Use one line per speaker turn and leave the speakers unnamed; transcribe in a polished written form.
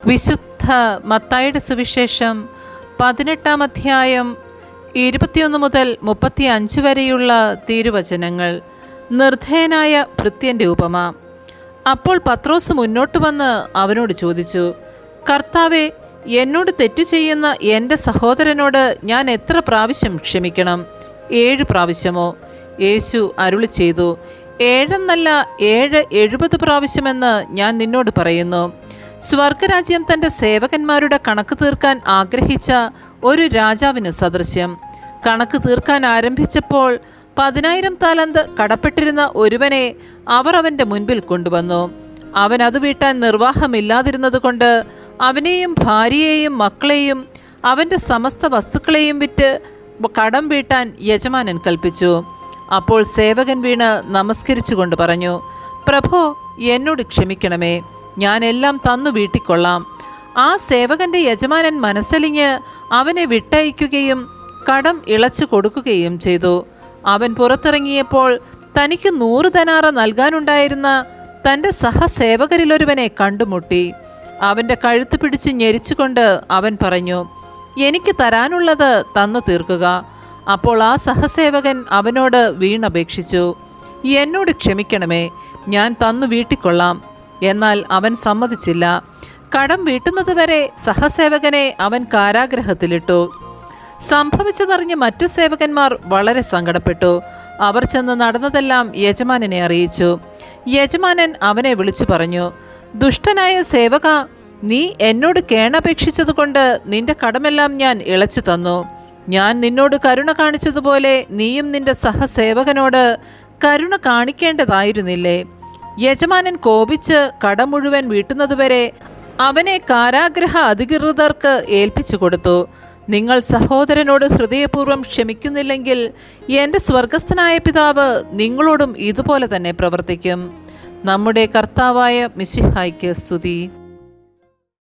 വിശുദ്ധ മത്തായിയുടെ സുവിശേഷം 18-ാം അധ്യായം 21 മുതൽ 35 വരെയുള്ള തിരുവചനങ്ങൾ. നിർദ്ധയനായ ഭൃത്യൻ്റെ ഉപമ. അപ്പോൾ പത്രോസ് മുന്നോട്ട് വന്ന് അവനോട് ചോദിച്ചു, കർത്താവേ, എന്നോട് തെറ്റ് ചെയ്യുന്ന എൻ്റെ സഹോദരനോട് ഞാൻ എത്ര പ്രാവശ്യം ക്ഷമിക്കണം? 7 പ്രാവശ്യമോ? യേശു അരുളി ചെയ്തു, 7 എന്നല്ല 7 70 പ്രാവശ്യമെന്ന് ഞാൻ നിന്നോട് പറയുന്നു. സ്വർഗരാജ്യം തൻ്റെ സേവകന്മാരുടെ കണക്ക് തീർക്കാൻ ആഗ്രഹിച്ച ഒരു രാജാവിന് സദൃശ്യം. കണക്ക് തീർക്കാൻ ആരംഭിച്ചപ്പോൾ 10,000 താലന്ത് കടപ്പെട്ടിരുന്ന ഒരുവനെ അവർ അവൻ്റെ മുൻപിൽ കൊണ്ടുവന്നു. അവൻ അത് വീട്ടാൻ നിർവാഹമില്ലാതിരുന്നത് കൊണ്ട് അവനെയും ഭാര്യയെയും മക്കളെയും അവൻ്റെ സമസ്ത വസ്തുക്കളെയും വിറ്റ് കടം വീട്ടാൻ യജമാനൻ കൽപ്പിച്ചു. അപ്പോൾ സേവകൻ വീണ് നമസ്കരിച്ചുകൊണ്ട് പറഞ്ഞു, പ്രഭോ, എന്നോട് ക്ഷമിക്കണമേ, ഞാൻ എല്ലാം തന്നു വീട്ടിക്കൊള്ളാം. ആ സേവകൻ്റെ യജമാനൻ മനസ്സലിഞ്ഞ് അവനെ വിട്ടയക്കുകയും കടം ഇളച്ചു കൊടുക്കുകയും ചെയ്തു. അവൻ പുറത്തിറങ്ങിയപ്പോൾ തനിക്ക് 100 ദനാറ നൽകാനുണ്ടായിരുന്ന തൻ്റെ സഹസേവകരിലൊരുവനെ കണ്ടുമുട്ടി. അവൻ്റെ കഴുത്ത് പിടിച്ച് ഞെരിച്ചുകൊണ്ട് അവൻ പറഞ്ഞു, എനിക്ക് തരാനുള്ളത് തന്നു തീർക്കുക. അപ്പോൾ ആ സഹസേവകൻ അവനോട് വീണപേക്ഷിച്ചു, എന്നോട് ക്ഷമിക്കണമേ, ഞാൻ തന്നു വീട്ടിക്കൊള്ളാം. എന്നാൽ അവൻ സമ്മതിച്ചില്ല. കടം വീട്ടുന്നതുവരെ സഹസേവകനെ അവൻ കാരാഗ്രഹത്തിലിട്ടു. സംഭവിച്ചതറിഞ്ഞ് മറ്റു സേവകന്മാർ വളരെ സങ്കടപ്പെട്ടു. അവർ ചെന്ന് നടന്നതെല്ലാം യജമാനനെ അറിയിച്ചു. യജമാനൻ അവനെ വിളിച്ചു പറഞ്ഞു, ദുഷ്ടനായ സേവക, നീ എന്നോട് കേണപേക്ഷിച്ചതുകൊണ്ട് നിന്റെ കടമെല്ലാം ഞാൻ ഇളച്ചു തന്നു. ഞാൻ നിന്നോട് കരുണ കാണിച്ചതുപോലെ നീയും നിന്റെ സഹസേവകനോട് കരുണ കാണിക്കേണ്ടതായിരുന്നില്ലേ? യജമാനൻ കോപിച്ച് കടം മുഴുവൻ വീട്ടുന്നതുവരെ അവനെ കാരാഗ്രഹ അധികൃതർക്ക് ഏൽപ്പിച്ചു കൊടുത്തു. നിങ്ങൾ സഹോദരനോട് ഹൃദയപൂർവ്വം ക്ഷമിക്കുന്നില്ലെങ്കിൽ എൻ്റെ സ്വർഗസ്ഥനായ പിതാവ് നിങ്ങളോടും ഇതുപോലെ തന്നെ പ്രവർത്തിക്കും. നമ്മുടെ കർത്താവായ മിശിഹായ്ക്ക് സ്തുതി.